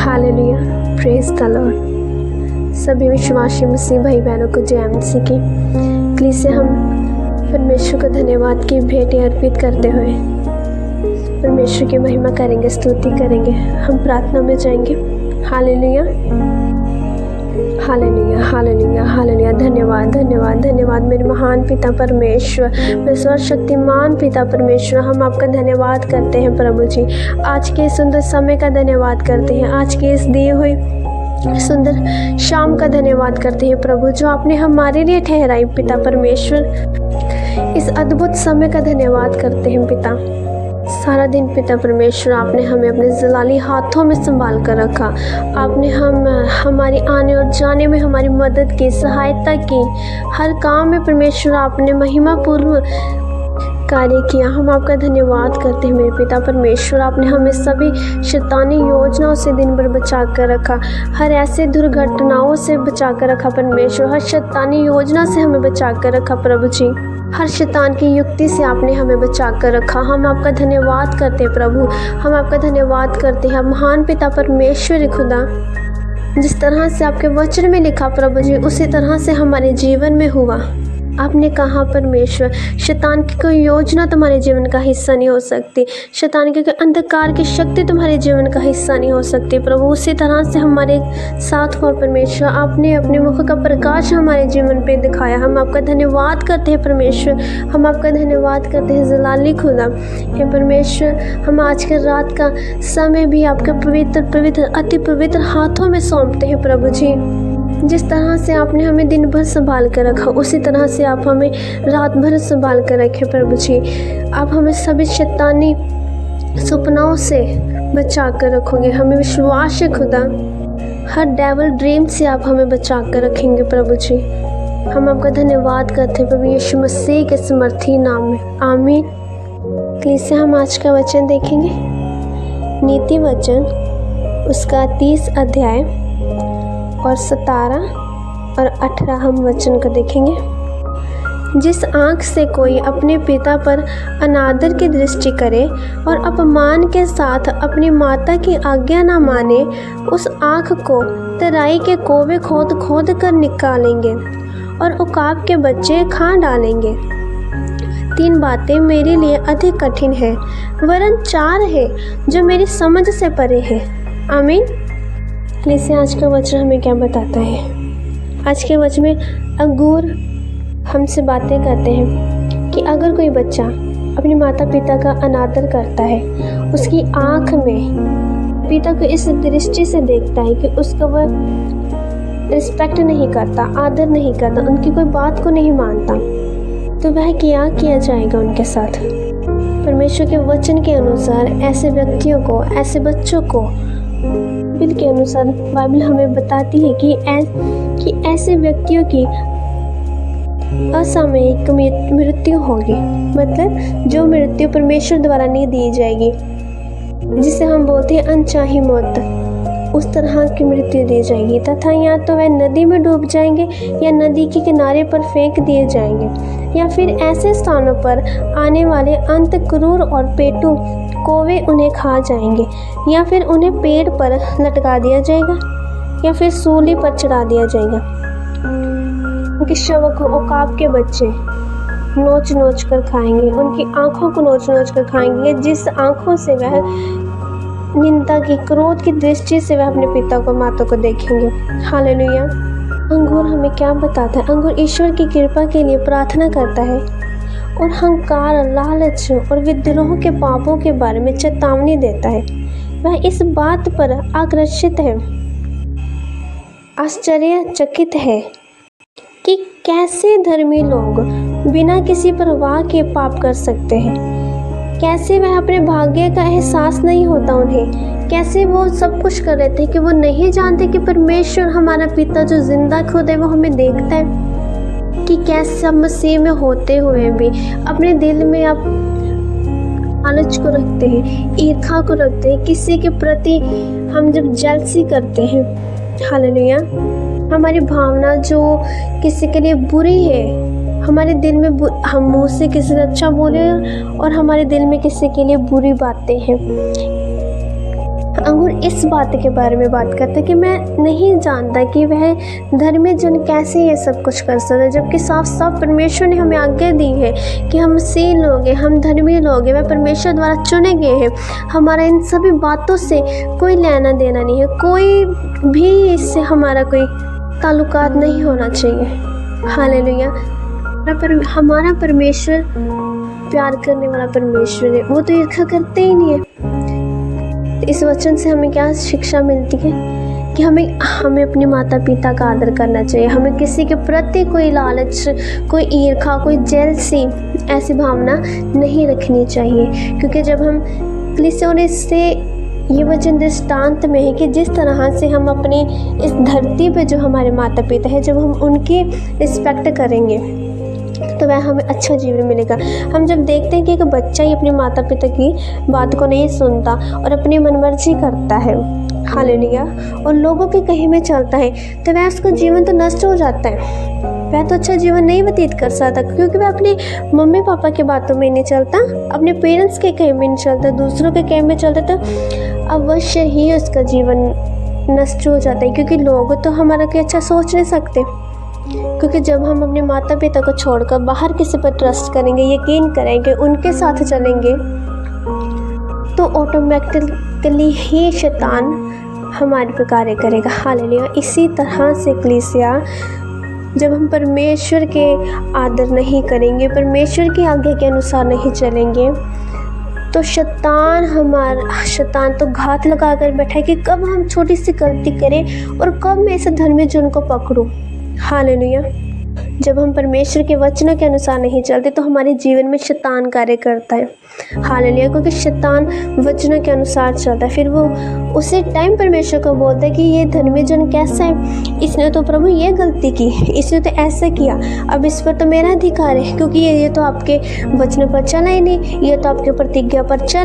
Hallelujah, praise the Lord. सभी विश्वासी मसीह भाई बहनों को जय मसीह की। प्लीज से हम परमेश्वर को धन्यवाद की भेंटें अर्पित करते हुए परमेश्वर की महिमा करेंगे, स्तुति करेंगे। हम प्रार्थना में जाएंगे। Hallelujah, hallelujah, hallelujah, hallelujah. धन्यवाद, धन्यवाद, धन्यवाद मेरे महान पिता परमेश्वर, मेरे सर्वशक्तिमान पिता परमेश्वर। हम आपका धन्यवाद करते हैं प्रभु जी। आज के सुंदर समय का धन्यवाद करते हैं। आज के इस दिए हुए सुंदर शाम का धन्यवाद करते हैं प्रभु, जो आपने हमारे लिए ठहराई पिता परमेश्वर। इस अद्भुत समय का धन्यवाद करते हैं पिता। सारा दिन पिता परमेश्वर आपने हमें अपने जलाली हाथों में संभाल कर रखा। आपने हमारी आने और जाने में हमारी मदद की, सहायता की। हर काम में परमेश्वर आपने महिमापूर्ण कार्य किया। हम आपका धन्यवाद करते हैं मेरे पिता परमेश्वर। आपने हमें सभी शैतानी योजनाओं से दिन भर बचा कर रखा, हर ऐसे दुर्घटनाओं से बचा कर रखा परमेश्वर। हर शैतानी योजना से हमें बचा कर रखा प्रभु जी। हर शैतान की युक्ति से आपने हमें बचा कर रखा। हम आपका धन्यवाद करते हैं प्रभु। हम आपका धन्यवाद करते हैं महान पिता परमेश्वर खुदा। जिस तरह से आपके वचन में लिखा प्रभु जी, उसी तरह से हमारे जीवन में हुआ। आपने कहा परमेश्वर, शैतान की कोई योजना तुम्हारे जीवन का हिस्सा नहीं हो सकती। शैतान की कोई अंधकार की शक्ति तुम्हारे जीवन का हिस्सा नहीं हो सकती प्रभु। उसी तरह से हमारे साथ हुआ परमेश्वर। आपने अपने मुख का प्रकाश हमारे जीवन पे दिखाया। हम आपका धन्यवाद करते हैं परमेश्वर। हम आपका धन्यवाद करते हैं जलाली खुदा। हे परमेश्वर, हम आज के रात का समय भी आपके पवित्र पवित्र अति पवित्र हाथों में सौंपते हैं प्रभु जी। जिस तरह से आपने हमें दिन भर संभाल कर रखा, उसी तरह से आप हमें रात भर संभाल कर रखे प्रभु जी। आप हमें सभी शैतानी सपनाओं से बचा कर रखोगे। हमें विश्वास है खुदा, हर डेविल ड्रीम से आप हमें बचा कर रखेंगे प्रभु जी। हम आपका धन्यवाद करते हैं प्रभु यीशु मसीह के समर्थी नाम में, आमीन। प्लीज से हम आज का वचन देखेंगे। नीति वचन उसका 30 अध्याय और 17 और 18 हम वचन को देखेंगे। जिस आँख से कोई अपने पिता पर अनादर की दृष्टि करे और अपमान के साथ अपनी माता की आज्ञा न माने, उस आँख को तराई के कोवे खोद खोद कर निकालेंगे और उकाब के बच्चे खा डालेंगे। 3 बातें मेरे लिए अधिक कठिन है, वरन 4 है जो मेरी समझ से परे है। आमीन। इसलिए आज का वचन हमें क्या बताता है? आज के वचन में अंगूर हमसे बातें करते हैं कि अगर कोई बच्चा अपने माता पिता का अनादर करता है, उसकी आँख में पिता को इस दृष्टि से देखता है कि उसका वह रिस्पेक्ट नहीं करता, आदर नहीं करता, उनकी कोई बात को नहीं मानता, तो वह क्या किया जाएगा उनके साथ? परमेश्वर के वचन के अनुसार ऐसे व्यक्तियों को, ऐसे बच्चों को बाइबल के अनुसार बाइबल हमें बताती है कि ऐसे व्यक्तियों की असामयिक मृत्यु होगी। मतलब जो मृत्यु परमेश्वर द्वारा नहीं दी जाएगी, जिसे हम बोलते हैं अनचाही मौत, उस तरह की मृत्यु दी जाएगी। तथा या तो वह नदी में डूब जाएंगे, या नदी के किनारे पर फेंक दिए जाएंगे, या फिर ऐसे स्थानों पर आने वाले अंत क्रूर और पेटू कौवे उन्हें खा जाएंगे, या फिर उन्हें पेड़ पर लटका दिया जाएगा, या फिर सूली पर चढ़ा दिया जाएगा। उनके शव को उकाब के बच्चे नोच नोच कर खाएंगे, उनकी आंखों को नोच नोच कर खाएंगे, जिस आंखों से वह निंदा की, क्रोध की दृष्टि से वह अपने पिता को, माता को देखेंगे। हालेलुया। अंगूर हमें क्या बताता है? अंगूर ईश्वर की कृपा के लिए प्रार्थना करता है और अहंकार, लालच और विद्रोह के पापों के बारे में चेतावनी देता है। वह इस बात पर आकर्षित है, आश्चर्यचकित है कि कैसे धर्मी लोग बिना किसी परवाह के पाप कर सकते हैं। कैसे वह अपने भाग्य का एहसास नहीं होता उन्हें। कैसे वो सब कुछ कर रहे थे कि वो नहीं जानते कि परमेश्वर हमारा पिता जो जिंदा खुद है वो हमें देखता है। कि कैसे मसीह में होते हुए भी अपने दिल में आप लालच को रखते हैं, ईर्ष्या को रखते हैं, किसी के प्रति हम जब जेलसी करते हैं। हालेलुया। हमारी भावना जो किसी के लिए बुरी है, हमारे दिल में हम मुंह से किसी से अच्छा बोले और हमारे दिल में किसी के लिए बुरी बातें हैं। अंगूर इस बात के बारे में बात करता है कि मैं नहीं जानता कि वह धर्मी जन कैसे ये सब कुछ कर सकता है, जबकि साफ साफ परमेश्वर ने हमें आज्ञा दी है कि हम सील लोग हैं, हम धर्मी लोग हैं, वह परमेश्वर द्वारा चुने गए हैं। हमारा इन सभी बातों से कोई लेना देना नहीं है, कोई भी इससे हमारा कोई ताल्लुकात नहीं होना चाहिए। हालेलुया। हमारा परमेश्वर प्यार करने वाला परमेश्वर है, वो तो ईर्ष्या करते ही नहीं है। इस वचन से हमें क्या शिक्षा मिलती है कि हमें अपने माता पिता का आदर करना चाहिए। हमें किसी के प्रति कोई लालच, कोई ईर्ष्या, कोई जेलसी ऐसी भावना नहीं रखनी चाहिए, क्योंकि जब हम से ये वचन दृष्टांत में है कि जिस तरह से हम अपने इस धरती पे जो हमारे माता पिता है, जब हम उनकी रिस्पेक्ट करेंगे तो वह हमें अच्छा जीवन मिलेगा। हम जब देखते हैं कि एक बच्चा ही अपने माता पिता की बात को नहीं सुनता और अपनी मनमर्जी करता है, हालेलुया, और लोगों के कहे में चलता है, तो वह उसका जीवन तो नष्ट हो जाता है। वह तो अच्छा जीवन नहीं व्यतीत कर सकता, क्योंकि वह अपने मम्मी पापा की बातों में नहीं चलता, अपने पेरेंट्स के कहे में नहीं चलता, दूसरों के कहे में चलता, तो अवश्य ही उसका जीवन नष्ट हो जाता है। क्योंकि लोग तो हमारा कोई अच्छा सोच नहीं सकते, क्योंकि जब हम अपने माता पिता को छोड़कर बाहर किसी पर ट्रस्ट करेंगे, यकीन करेंगे, उनके साथ चलेंगे, तो ऑटोमेटिकली ही शैतान हमारे पे कार्य करेगा। हालेलुया। इसी तरह से कलीसिया, जब हम परमेश्वर के आदर नहीं करेंगे, परमेश्वर की आज्ञा के अनुसार नहीं चलेंगे, तो शैतान तो घात लगा कर बैठा है कि कब हम छोटी सी गलती करें और कब मैं इस धर्मी जन को पकड़ूं। हालेलुया। जब हम परमेश्वर के वचनों के अनुसार नहीं चलते तो हमारे जीवन में शैतान कार्य करता है। हालेलुया। क्योंकि शैतान वचनों के अनुसार चलता है, फिर वो उसी टाइम परमेश्वर को बोलता है कि ये धर्मी जन कैसा है, इसने तो प्रभु ये गलती की, इसने तो ऐसा किया, अब इस पर तो मेरा अधिकार है, क्योंकि ये तो आपके वचनों पर चला ही नहीं, ये तो आपके प्रतिज्ञा पर चला